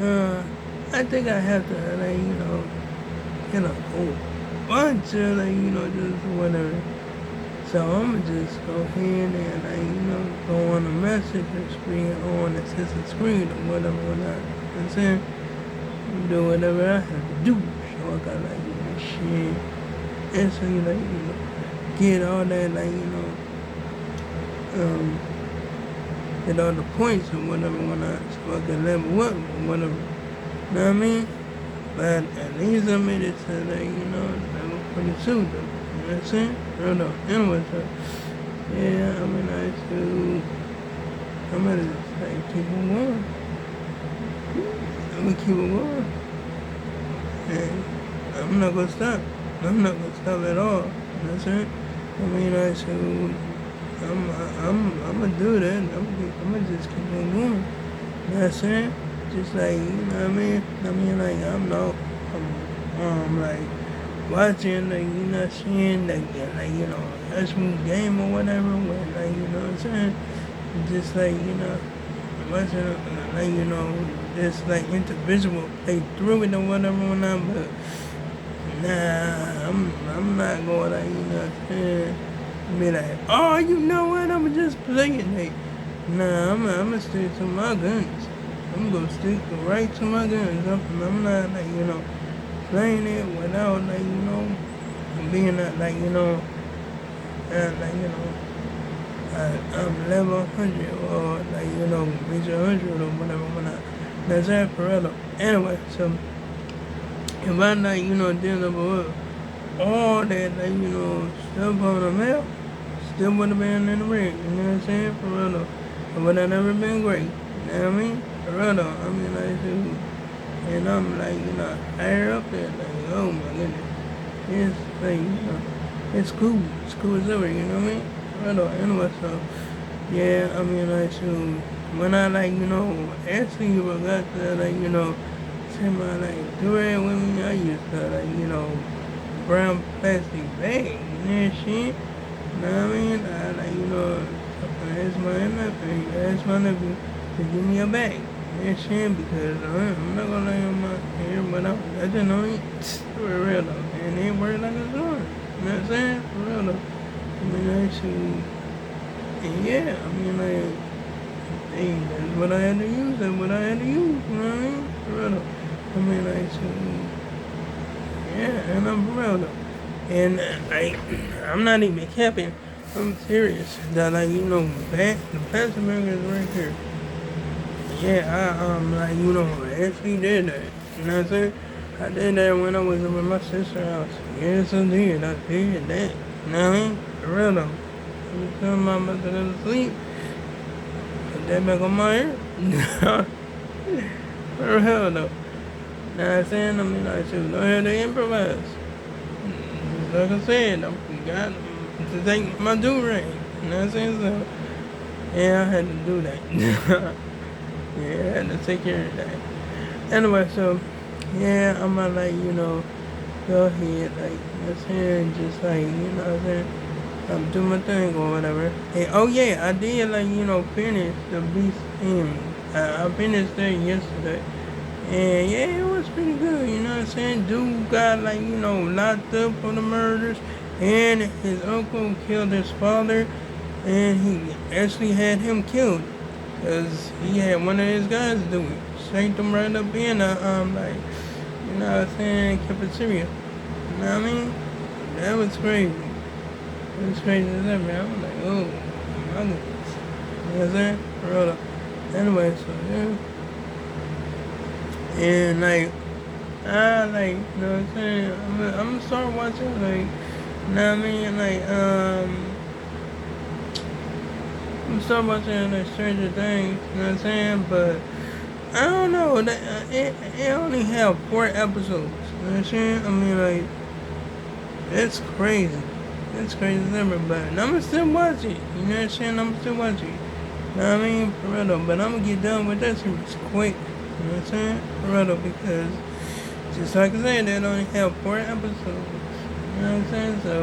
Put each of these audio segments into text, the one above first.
Uh, I think I have to, like, get a whole bunch of, like, just whatever. So I'm gonna just go ahead and, like, go on the Massacre screen, on the system screen, or whatever, whatnot. You know what I'm saying? Do whatever I have to do. So I got, like, shit. And so, get all that, like, um, get all the points or whatever, whatnot. So I can level up or whatever. You know what I mean? But at least I made it to, like, level 42, though. You know what I'm saying? Real though. Anyway, so, yeah, I'm gonna just, like, keep on going. I'm gonna keep on going. And I'm not gonna stop. I'm not gonna stop at all. You know what I'm saying? I'm gonna do that. I'm gonna just keep on going. You know what I'm saying? Just like, you know what I mean? Like, I'm like, watching, like, seeing, like, actual game or whatever, where, like, you know what I'm saying? Just like, watching, like, just like individual play through it or whatever, but nah, I'm not going, like, you know what I'm saying? Be like, oh, you know what? I'ma just play it, like, nah, I'ma stick to my guns. I'm gonna stick right to my guns. I'm not, like, playing it without, like, being like, like, I'm level 100 or, like, reach 100 or whatever. That's that for real. Anyway, so if I, like, dealing with all that, like, stuff on the map, still would have been in the ring. You know what I'm saying? For real. It would have never been great. You know what I mean? For real. Like, dude. And I'm like, higher up there, like, oh my goodness. It's like, it's cool. It's cool as ever, you know what I mean? Right on. Anyway, so, yeah, like, so, when I, like, actually forgot to, like, take my, like, do-rag with me, I used to, like, brown plastic bag and shit. You know what I mean? I, like, I asked my nephew to give me a bag. And shit, because I'm not gonna lay on my hair, but I just know it for real though. And it worked like a charm. You know what I'm saying? For real though. Actually, and yeah, like, hey, that's what I had to use. That's what I had to use. You know what I mean? For real though. Actually, yeah, and I'm for real though. And like, I'm not even capping. I'm serious. That, like, the past America is right here. Yeah, I actually did that. You know what I'm saying? I did that when I was with my sister's house. Yes, I did. I did that. You know what I mean? For real though. I was telling my mother to sleep. Put that back on my ear. For real though. You know what I'm saying? Like, shoot, go ahead and improvise. Just like I said, I got to take my do-rag. You know what I'm saying? So, yeah, I had to do that. Yeah, I had to take care of that. Anyway, so, yeah, I'm gonna, like, go ahead, like, you know what I'm saying, just, like, you know what I'm saying, do my thing or whatever. And, oh, yeah, I did, like, finish the Beast End. I finished that yesterday. And, yeah, it was pretty good, you know what I'm saying? Dude got, like, locked up for the murders. And his uncle killed his father. And he actually had him killed. Because he had one of his guys do it. Shanked him right up in like, you know what I'm saying, cafeteria. You know what I mean? That was crazy. It was crazy as ever. I was like, oh, my goodness. You know what I'm saying? For real. Anyway, so, yeah. And, like, like, you know what I'm saying? I'm gonna start watching, like, you know what I mean? Like, I'm start watching, like, Stranger Things, you know what I'm saying? But I don't know. It only have 4 episodes. You know what I'm saying? Like, that's crazy. That's crazy as ever. But I'm gonna still watch it. You know what I'm saying? I'm gonna still watch it. You know what I mean? For real though. But I'm gonna get done with that series quick. You know what I'm saying? For real though. Because, just like I said, they only have 4 episodes. You know what I'm saying? So,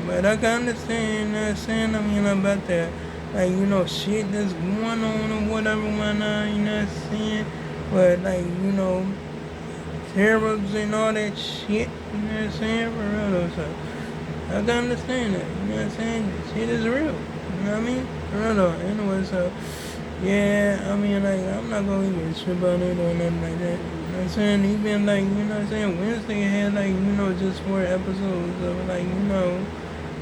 but I can understand, you know what I'm saying? About that. like, shit that's going on or whatever, whatnot, you know what I'm saying? But, like, tariffs and all that shit, you know what I'm saying? For real though, so I can understand that, you know what I'm saying? This shit is real, you know what I mean? For real though, anyway, so yeah, I mean, like, I'm not gonna even trip on it or nothing like that. You know what I'm saying? Even, like, you know what I'm saying? Wednesday had, like, just 4 episodes of, like,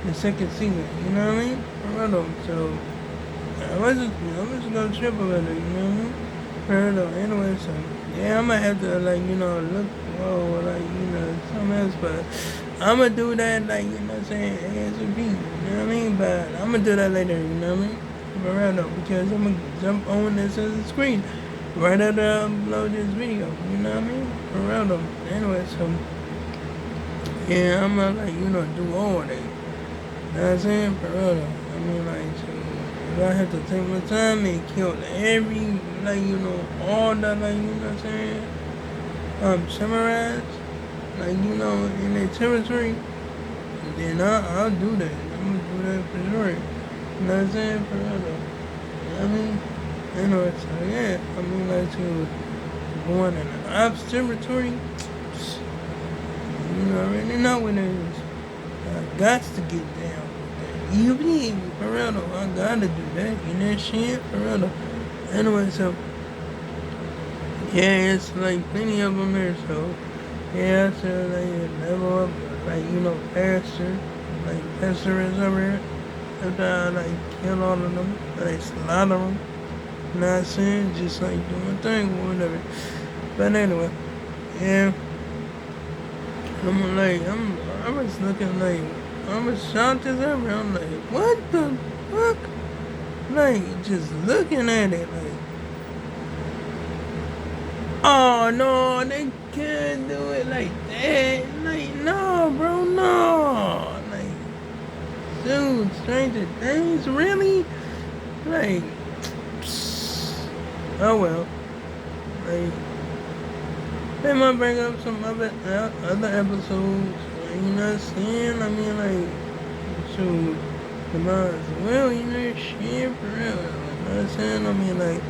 the second season. You know what I mean? For real though. So, I was just gonna trip about it, you know what I mean? For real though. Anyway, so, yeah, I might have to, like, look, whoa, like, something else, but I'm gonna do that, like, you know what I'm saying? ASAP, you know what I mean? But I'm gonna do that later, you know what I mean? For real though, because I'm gonna jump on this as a screen right after I upload this video, you know what I mean? For real though. Anyway, so, yeah, I'm gonna, like, do all that. You know what I'm saying? For real though. I mean, like, so, if I have to take my time and kill every, like, all the, like, you know what I'm saying? Samurais, like, in their territory, then I'll do that. I'm gonna do that for sure. You know what I'm saying? For real though. You know what I mean? Anyway, so yeah, I mean, like, to going in the ops territory, you already know what it is. I got to get down with that. You believe me? For real though, I gotta do that. You know shit? For real though. Anyway, so, yeah, it's like plenty of them there, so, yeah, so, like, level up, like, faster, like, faster is over here. After I, like, kill all of them, like, slaughter them. You know what I'm saying? Just, like, doing thing or whatever. But anyway, yeah. I was looking like, I was shocked as ever. I'm like, what the fuck? Like, just looking at it, like, oh no, they can't do it like that. Like, no, bro, no. Like, dude, Stranger Things, really? Like, oh well. Like, they might bring up some other episodes. You know what I'm saying? I mean, like, shoot, the might as well, shit, for real. You know what I'm saying? I mean, like,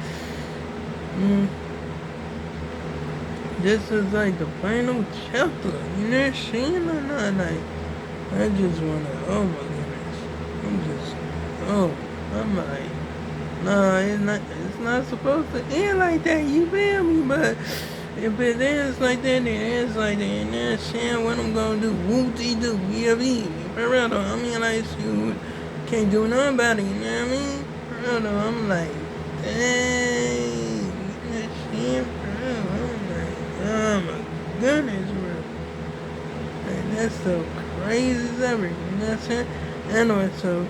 this is like the final chapter. You know what I'm saying? Or not? Like, I just wanna, oh my goodness. I'm like, nah, it's not supposed to end like that, you feel me? But if it ends like that, then it ends like that. And then shit, what I'm gonna do? Whoop-de-doo, you feel me? For real though, I mean, like, shoot, can't do nothing about it, you know what I mean? For real though, I'm like, dang, that shit, for real. I'm like, oh my goodness, bro. Like, that's so crazy as ever, you know what I'm saying? Anyway, so,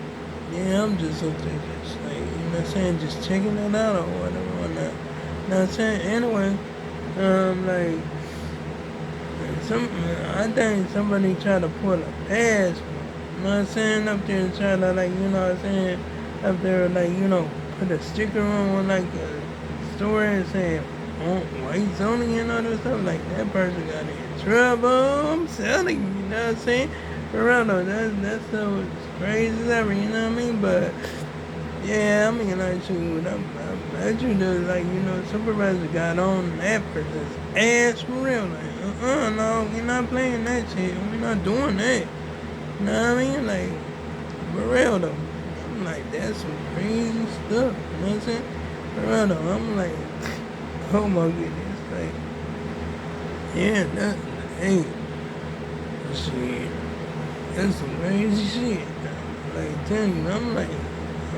yeah, I'm just up there just, like, you know what I'm saying, just checking it out or whatever, whatnot. You know what I'm saying? Anyway, like, I think somebody tried to pull a fast one. You know what I'm saying? Up there and try to, like, you know what I'm saying? Up there, like, put a sticker on, like, a store and saying, oh, whites only and all that stuff. Like, that person got in trouble. I'm telling you, you know what I'm saying? For real though, that's so crazy as ever, you know what I mean? But, yeah, I mean, like, shoot, I bet you the, like, supervisor got on that person's ass for real. Like, no, we're not playing that shit. We're not doing that. You know what I mean? Like, for real, though. I'm like, that's some crazy stuff. You know what I'm saying? For real, though. I'm like, oh my goodness. Like, yeah, hey, shit. That's some crazy shit. Like, tell you, I'm like, I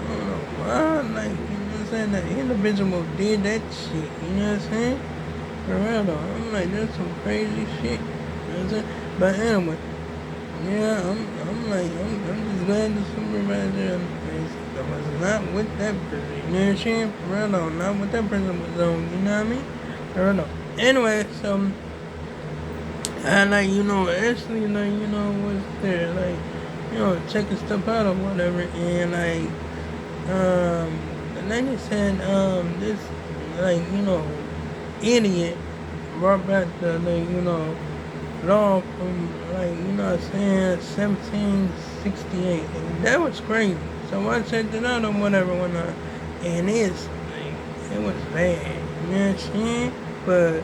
don't know why, like, you know what I'm saying? That individual did that shit, you know what I'm saying? For real though, I'm like, that's some crazy shit, you know what I'm saying? But anyway, yeah, I'm just glad the supervisor was not with that person, you know what I'm saying? For real though, not what that person was on, you know what I mean? For real though. Anyway, so, I like, actually, like, was there, like, checking stuff out or whatever, and like, the lady said, this, like, idiot brought back the, like, law from, like, 1768, and that was crazy. So I checked it out or whatever, whatnot. And it's like, it was bad. You know what I'm saying? But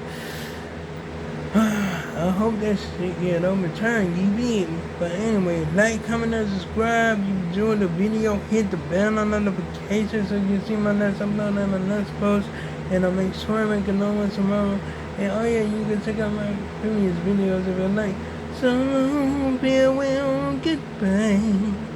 I hope that shit get overturned, you beat me. But anyway, like, comment, and subscribe. You enjoy the video, hit the bell on notifications so you see my next upload and my next post. And I'll make sure I make another one tomorrow. And oh yeah, you can check out my previous videos if you like. So, farewell, goodbye.